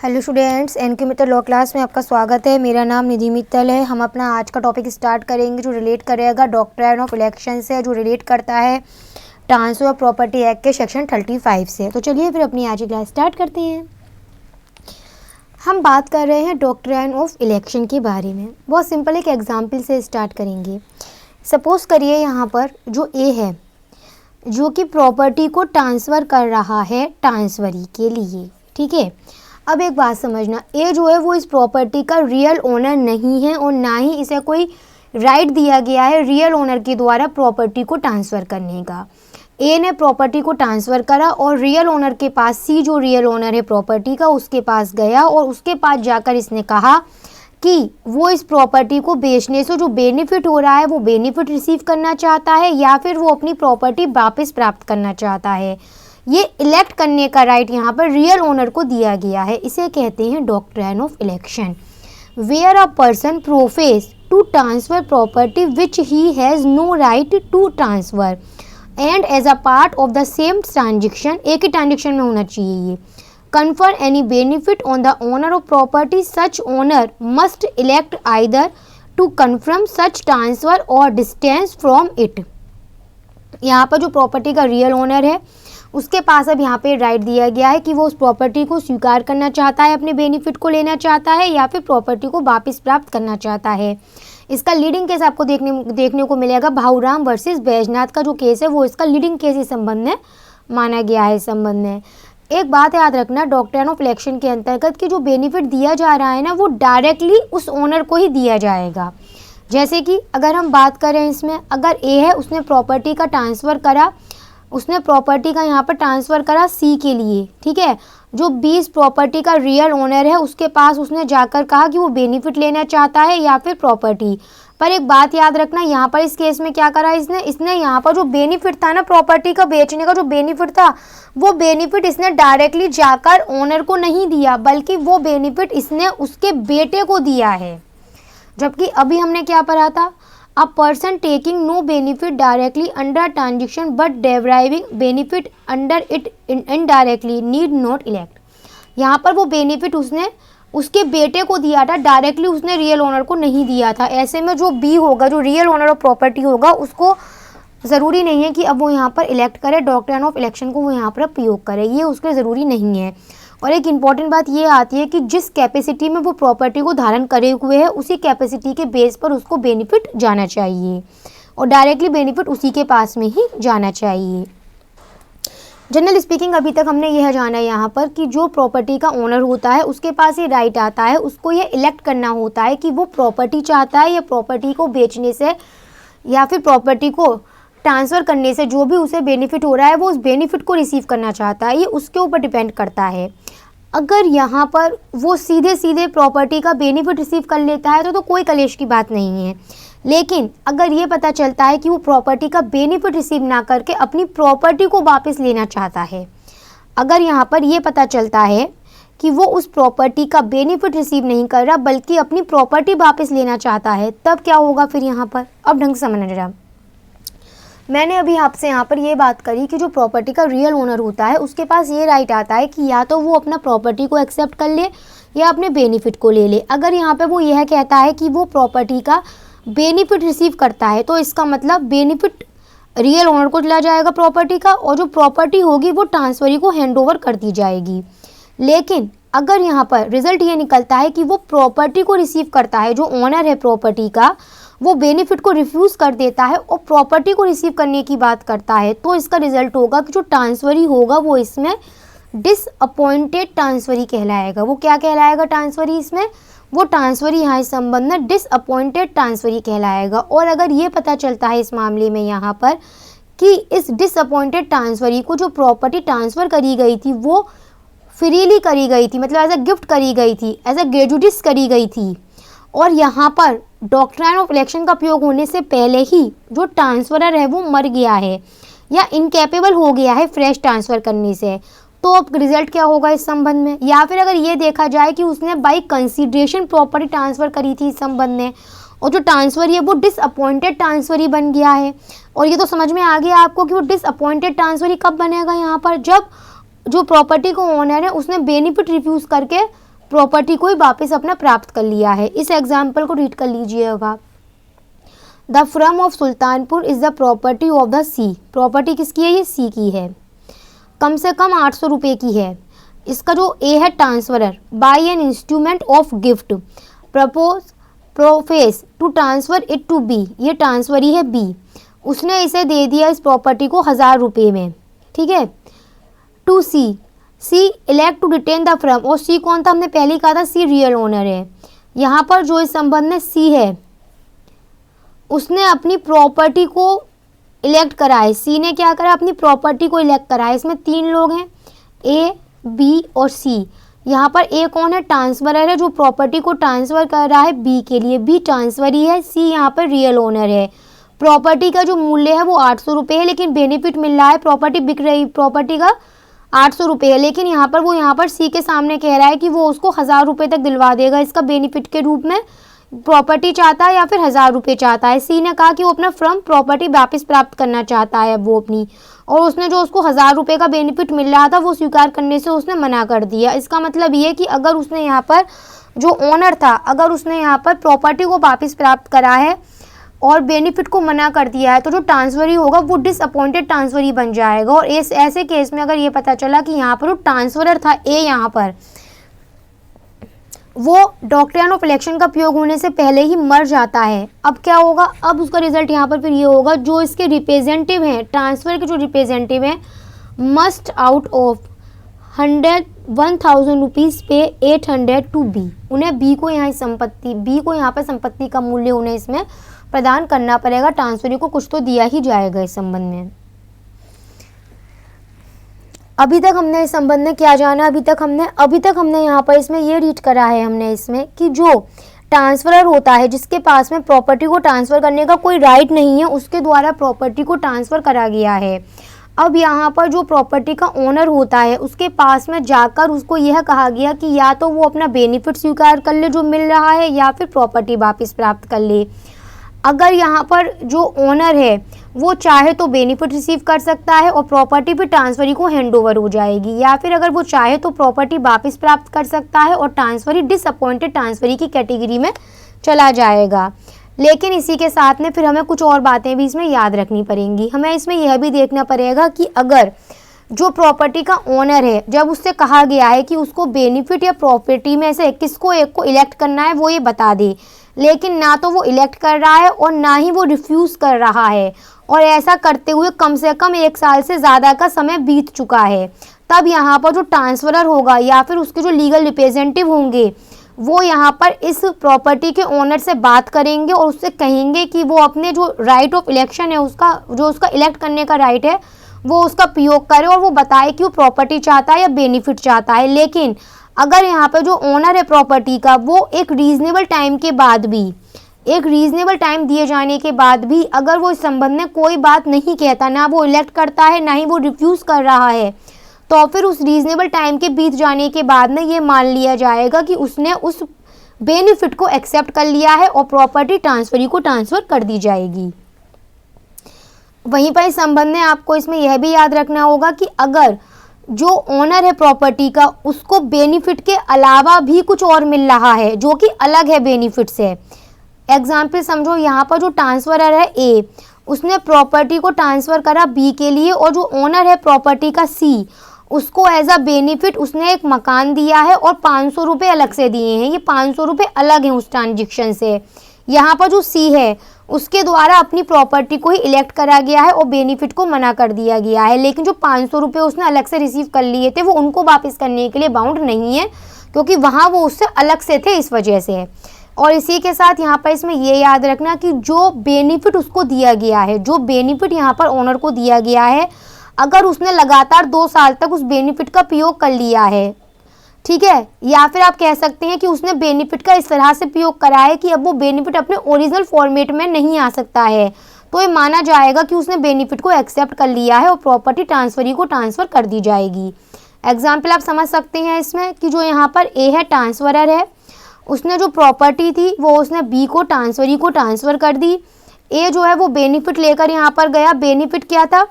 Hello students, NK Mittal law class में आपका स्वागत है। मेरा नाम निधि मित्तल है। हम अपना आज का टॉपिक स्टार्ट करेंगे जो रिलेट करेगा डॉक्ट्राइन ऑफ इलेक्शन से, जो रिलेट करता है ट्रांसफर प्रॉपर्टी एक्ट के सेक्शन 35 से। तो चलिए फिर अपनी आज की क्लास स्टार्ट करते हैं। हम बात कर रहे हैं डॉक्ट्राइन ऑफ इलेक्शन के बारे में। बहुत सिंपल एक एग्जाम्पल से स्टार्ट करेंगे। सपोज करिए यहाँ पर जो ए है जो कि प्रॉपर्टी को ट्रांसफ़र कर रहा है ट्रांसफरी के लिए, ठीक है। अब एक बात समझना, ए जो है वो इस प्रॉपर्टी का रियल ओनर नहीं है और ना ही इसे कोई राइट दिया गया है रियल ओनर के द्वारा प्रॉपर्टी को ट्रांसफ़र करने का। ए ने प्रॉपर्टी को ट्रांसफ़र करा और रियल ओनर के पास, सी जो रियल ओनर है प्रॉपर्टी का, उसके पास गया और उसके पास जाकर इसने कहा कि वो इस प्रॉपर्टी को बेचने से जो बेनिफिट हो रहा है वो बेनिफिट रिसीव करना चाहता है या फिर वो अपनी प्रॉपर्टी वापस प्राप्त करना चाहता है। ये इलेक्ट करने का राइट यहाँ पर रियल ओनर को दिया गया है। इसे कहते हैं doctrine of election, where a person profess to transfer property which he has no right to transfer and as a part of the same transaction, एक ही ट्रांजेक्शन में होना चाहिए ये, confer any benefit on the owner of property, such owner must elect either to confirm such transfer or distance from it। यहाँ पर जो property का रियल ओनर है उसके पास अब यहाँ पे राइट दिया गया है कि वो उस प्रॉपर्टी को स्वीकार करना चाहता है, अपने बेनिफिट को लेना चाहता है या फिर प्रॉपर्टी को वापस प्राप्त करना चाहता है। इसका लीडिंग केस आपको देखने को मिलेगा। भाऊराम वर्सेस बैजनाथ का जो केस है वो इसका लीडिंग केस इस संबंध में माना गया है। इस संबंध में एक बात याद रखना, डॉक्ट्राइन ऑफ इलेक्शन के अंतर्गत कि जो बेनिफिट दिया जा रहा है ना वो डायरेक्टली उस ओनर को ही दिया जाएगा। जैसे कि अगर हम बात करें इसमें, अगर ए है उसने प्रॉपर्टी का ट्रांसफ़र करा, उसने प्रॉपर्टी का यहाँ पर ट्रांसफ़र करा सी के लिए, ठीक है। जो बी इस प्रॉपर्टी का रियल ओनर है उसके पास उसने जाकर कहा कि वो बेनिफिट लेना चाहता है या फिर प्रॉपर्टी। पर एक बात याद रखना, यहाँ पर इस केस में क्या करा इसने यहाँ पर जो बेनिफिट था ना प्रॉपर्टी का बेचने का जो बेनिफिट था वो बेनिफिट इसने डायरेक्टली जाकर ओनर को नहीं दिया, बल्कि वो बेनिफिट इसने उसके बेटे को दिया है। जबकि अभी हमने क्या पढ़ा था, a person taking no benefit directly under transaction but deriving benefit under it indirectly need not elect. यहाँ पर वो बेनिफिट उसने उसके बेटे को दिया था, डायरेक्टली उसने रियल ओनर को नहीं दिया था। ऐसे में जो बी होगा, जो रियल ओनर ऑफ प्रॉपर्टी होगा, उसको ज़रूरी नहीं है कि अब वो यहाँ पर इलेक्ट करे, डॉक्ट्राइन ऑफ इलेक्शन को वो यहाँ पर प्रयोग करे, ये उसके ज़रूरी नहीं है। और एक इम्पॉर्टेंट बात ये आती है कि जिस कैपेसिटी में वो प्रॉपर्टी को धारण करे हुए है उसी कैपेसिटी के बेस पर उसको बेनिफिट जाना चाहिए और डायरेक्टली बेनिफिट उसी के पास में ही जाना चाहिए। जनरल स्पीकिंग अभी तक हमने यह जाना है यहाँ पर कि जो प्रॉपर्टी का ओनर होता है उसके पास ये राइट आता है, उसको ये इलेक्ट करना होता है कि वो प्रॉपर्टी चाहता है या प्रॉपर्टी को बेचने से या फिर प्रॉपर्टी को ट्रांसफ़र करने से जो भी उसे बेनिफिट हो रहा है वो उस बेनिफिट को रिसीव करना चाहता है। ये उसके ऊपर डिपेंड करता है। अगर यहाँ पर वो सीधे प्रॉपर्टी का बेनिफिट रिसीव कर लेता है तो कोई कलेश की बात नहीं है, लेकिन अगर ये पता चलता है कि वो प्रॉपर्टी का बेनिफिट रिसीव ना करके अपनी प्रॉपर्टी को वापस लेना चाहता है, अगर यहाँ पर ये पता चलता है कि वो उस प्रॉपर्टी का बेनिफिट रिसीव नहीं कर रहा बल्कि अपनी प्रॉपर्टी वापस लेना चाहता है, तब क्या होगा फिर यहाँ पर। अब ढंग से समझना जरा, मैंने अभी आपसे यहाँ पर ये बात करी कि जो प्रॉपर्टी का रियल ओनर होता है उसके पास ये राइट आता है कि या तो वो अपना प्रॉपर्टी को एक्सेप्ट कर ले या अपने बेनिफिट को ले ले। अगर यहाँ पे वो यह कहता है कि वो प्रॉपर्टी का बेनिफिट रिसीव करता है तो इसका मतलब बेनिफिट रियल ओनर को चला जाएगा प्रॉपर्टी का और जो प्रॉपर्टी होगी वो ट्रांसफरी को हैंड ओवर कर दी जाएगी। लेकिन अगर यहाँ पर रिजल्ट ये निकलता है कि वो प्रॉपर्टी को रिसीव करता है, जो ओनर है प्रॉपर्टी का वो बेनिफिट को रिफ्यूज़ कर देता है और प्रॉपर्टी को रिसीव करने की बात करता है, तो इसका रिजल्ट होगा कि जो ट्रांसफरी होगा वो इसमें डिसअपॉइंटेड ट्रांसफरी कहलाएगा। वो क्या कहलाएगा ट्रांसफरी इसमें, वो ट्रांसफरी यहाँ इस संबंध में डिसअपॉइंटेड ट्रांसफरी कहलाएगा। और अगर ये पता चलता है इस मामले में यहाँ पर कि इस डिसअपॉइंटेड ट्रांसफरी को जो प्रॉपर्टी ट्रांसफ़र करी गई थी वो फ्रीली करी गई थी, मतलब एज अ गिफ्ट करी गई थी, एज अ ग्रेजुइटीज करी गई थी, और यहाँ पर डॉक्ट्राइन ऑफ इलेक्शन का प्रयोग होने से पहले ही जो ट्रांसफरर है वो मर गया है या इनकेपेबल हो गया है फ्रेश ट्रांसफ़र करने से, तो अब रिजल्ट क्या होगा इस संबंध में। या फिर अगर ये देखा जाए कि उसने बाई कंसिडरेशन प्रॉपर्टी ट्रांसफ़र करी थी इस संबंध में और जो ट्रांसफ़र है वो डिसअपॉइंटेड ट्रांसफ़र ही बन गया है। और ये तो समझ में आ गया आपको कि वो डिसअपॉइंटेड ट्रांसफ़र ही कब बनेगा यहाँ पर, जब जो प्रॉपर्टी को ओनर है उसने बेनिफिट रिफ्यूज़ करके प्रॉपर्टी को ही वापस अपना प्राप्त कर लिया है। इस एग्जाम्पल को रीड कर लीजिएगा। The firm of Sultanpur is the property of the C. Property किसकी है? ये सी की है। कम से कम 800 रुपये की है। इसका जो ए है transferor, by an instrument of gift profess to transfer it to B. ये ट्रांसफरी है बी, उसने इसे दे दिया इस प्रॉपर्टी को 1000 रुपये में, ठीक है। To C, C elect to retain the firm. और सी कौन था? हमने पहले ही कहा था सी रियल ओनर है। यहाँ पर जो इस संबंध में सी है उसने अपनी प्रॉपर्टी को इलेक्ट करा है। सी ने क्या करा? अपनी प्रॉपर्टी को इलेक्ट करा है। इसमें 3 लोग हैं, ए, बी और सी। यहाँ पर ए कौन है? ट्रांसफरर है, जो प्रॉपर्टी को ट्रांसफ़र कर रहा है बी के लिए। बी ट्रांसफरी है, सी यहाँ पर रियल ओनर है। प्रॉपर्टी का जो मूल्य है वो 800 रुपये है, लेकिन बेनिफिट मिल रहा है, प्रॉपर्टी बिक रही, प्रॉपर्टी का 800 रुपये है, लेकिन यहाँ पर वो यहाँ पर सी के सामने कह रहा है कि वो उसको 1000 रुपये तक दिलवा देगा इसका बेनिफिट के रूप में। प्रॉपर्टी चाहता है या फिर 1000 रुपये चाहता है। सी ने कहा कि वो अपना फ्रॉम प्रॉपर्टी वापस प्राप्त करना चाहता है वो अपनी, और उसने जो उसको 1000 रुपये का बेनिफिट मिल रहा था वो स्वीकार करने से उसने मना कर दिया। इसका मतलब ये कि अगर उसने यहाँ पर जो ओनर था, अगर उसने यहाँ पर प्रॉपर्टी को वापस प्राप्त करा है और बेनिफिट को मना कर दिया है, तो जो ट्रांसफरी होगा वो डिसअपॉइंटेड ट्रांसफरी बन जाएगा। और इस ऐसे केस में अगर ये पता चला कि यहाँ पर जो ट्रांसफरर था ए, यहाँ पर वो डॉक्ट्रिन ऑफ इलेक्शन का प्रयोग होने से पहले ही मर जाता है, अब क्या होगा? अब उसका रिजल्ट यहाँ पर फिर ये होगा, जो इसके रिप्रेजेंटेटिव हैं, ट्रांसफ़र के जो रिप्रेजेंटेटिव हैं, मस्ट आउट ऑफ 1000 रुपीज़ पे 800 टू बी। उन्हें बी को यहाँ संपत्ति, बी को यहाँ पर संपत्ति का मूल्य उन्हें इसमें प्रदान करना पड़ेगा। ट्रांसफरी को कुछ तो दिया ही जाएगा इस संबंध में। अभी तक हमने इस संबंध में क्या जाना? अभी तक हमने यहाँ पर इसमें ये रीड करा है हमने इसमें कि जो ट्रांसफरर होता है, जिसके पास में प्रॉपर्टी को ट्रांसफ़र करने का कोई राइट नहीं है, उसके द्वारा प्रॉपर्टी को ट्रांसफ़र करा गया है। अब यहाँ पर जो प्रॉपर्टी का ओनर होता है उसके पास में जाकर उसको यह कहा गया कि या तो वो अपना बेनिफिट स्वीकार कर ले जो मिल रहा है, या फिर प्रॉपर्टी वापस प्राप्त कर ले। अगर यहाँ पर जो ओनर है वो चाहे तो बेनिफिट रिसीव कर सकता है और प्रॉपर्टी भी ट्रांसफरी को हैंडओवर हो जाएगी, या फिर अगर वो चाहे तो प्रॉपर्टी वापस प्राप्त कर सकता है और ट्रांसफरी डिसअपॉइंटेड ट्रांसफरी की कैटेगरी में चला जाएगा। लेकिन इसी के साथ में फिर हमें कुछ और बातें भी इसमें याद रखनी पड़ेंगी। हमें इसमें यह भी देखना पड़ेगा कि अगर जो प्रॉपर्टी का ओनर है, जब उससे कहा गया है कि उसको बेनिफिट या प्रॉपर्टी में से किसको एक को इलेक्ट करना है वो ये बता दे, लेकिन ना तो वो इलेक्ट कर रहा है और ना ही वो रिफ्यूज़ कर रहा है, और ऐसा करते हुए कम से कम 1 साल से ज़्यादा का समय बीत चुका है, तब यहाँ पर जो ट्रांसफरर होगा या फिर उसके जो लीगल रिप्रेजेंटेटिव होंगे वो यहाँ पर इस प्रॉपर्टी के ओनर से बात करेंगे और उससे कहेंगे कि वो अपने जो राइट ऑफ इलेक्शन है, उसका इलेक्ट करने का राइट है, वो उसका प्रयोग करे और वो बताए कि वो प्रॉपर्टी चाहता है या बेनिफिट चाहता है। लेकिन अगर यहाँ पर जो ओनर है प्रॉपर्टी का, वो एक रीज़नेबल टाइम के बाद भी, एक रीज़नेबल टाइम दिए जाने के बाद भी अगर वो इस संबंध में कोई बात नहीं कहता, ना वो इलेक्ट करता है ना ही वो रिफ्यूज़ कर रहा है, तो फिर उस रीज़नेबल टाइम के बीत जाने के बाद में ये मान लिया जाएगा कि उसने उस बेनिफिट को एक्सेप्ट कर लिया है और प्रॉपर्टी ट्रांसफरी को ट्रांसफ़र कर दी जाएगी। वहीं पर इस संबंध में आपको इसमें यह भी याद रखना होगा कि अगर जो ओनर है प्रॉपर्टी का, उसको बेनिफिट के अलावा भी कुछ और मिल रहा है जो कि अलग है बेनिफिट से। एग्जाम्पल समझो, यहाँ पर जो ट्रांसफरर है ए, उसने प्रॉपर्टी को ट्रांसफ़र करा बी के लिए, और जो ओनर है प्रॉपर्टी का सी, उसको एज अ बेनिफिट उसने एक मकान दिया है और 500 रुपये अलग से दिए हैं। ये 500 रुपये अलग हैं उस ट्रांजेक्शन से। यहाँ पर जो सी है उसके द्वारा अपनी प्रॉपर्टी को ही इलेक्ट करा गया है और बेनिफिट को मना कर दिया गया है, लेकिन जो 500 रुपये उसने अलग से रिसीव कर लिए थे वो उनको वापस करने के लिए बाउंड नहीं है, क्योंकि वहाँ वो उससे अलग से थे, इस वजह से। और इसी के साथ यहाँ पर इसमें ये याद रखना कि जो बेनिफिट उसको दिया गया है, जो बेनिफिट यहाँ पर ओनर को दिया गया है, अगर उसने लगातार 2 साल तक उस बेनिफिट का प्रयोग कर लिया है, ठीक है, या फिर आप कह सकते हैं कि उसने बेनिफिट का इस तरह से प्रयोग करा है कि अब वो बेनिफिट अपने ओरिजिनल फॉर्मेट में नहीं आ सकता है, तो ये माना जाएगा कि उसने बेनिफिट को एक्सेप्ट कर लिया है और प्रॉपर्टी ट्रांसफरी को ट्रांसफ़र कर दी जाएगी। एग्जाम्पल आप समझ सकते हैं इसमें कि जो यहाँ पर ए है ट्रांसफरर है, उसने जो प्रॉपर्टी थी वो उसने बी को ट्रांसफरी को ट्रांसफ़र कर दी। ए जो है वो बेनिफिट लेकर यहाँ पर गया। बेनिफिट क्या था?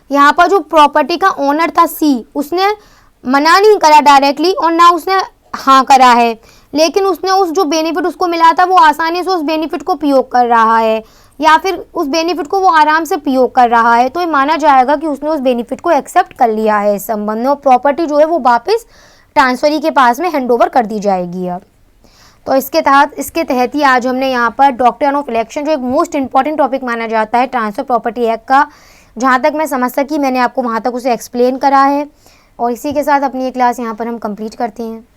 यहाँ पर जो प्रॉपर्टी का ओनर था सी, उसने मना नहीं करा डायरेक्टली और ना उसने हाँ करा है, लेकिन उसने उस जो बेनिफिट उसको मिला था वो आसानी से उस बेनिफिट को प्रयोग कर रहा है, या फिर उस बेनिफिट को वो आराम से प्रयोग कर रहा है, तो ये माना जाएगा कि उसने उस बेनिफिट को एक्सेप्ट कर लिया है इस संबंध में, और प्रॉपर्टी जो है वो वापस ट्रांसफरी के पास में हैंड ओवर कर दी जाएगी। अब तो इसके तहत ही आज हमने यहाँ पर डॉक्ट्रिन ऑफ इलेक्शन, जो एक मोस्ट इंपॉर्टेंट टॉपिक माना जाता है ट्रांसफर प्रॉपर्टी एक्ट का, जहाँ तक मैं समझ सकी मैंने आपको वहाँ तक उसे एक्सप्लेन करा है। और इसी के साथ अपनी ये क्लास यहाँ पर हम कंप्लीट करते हैं।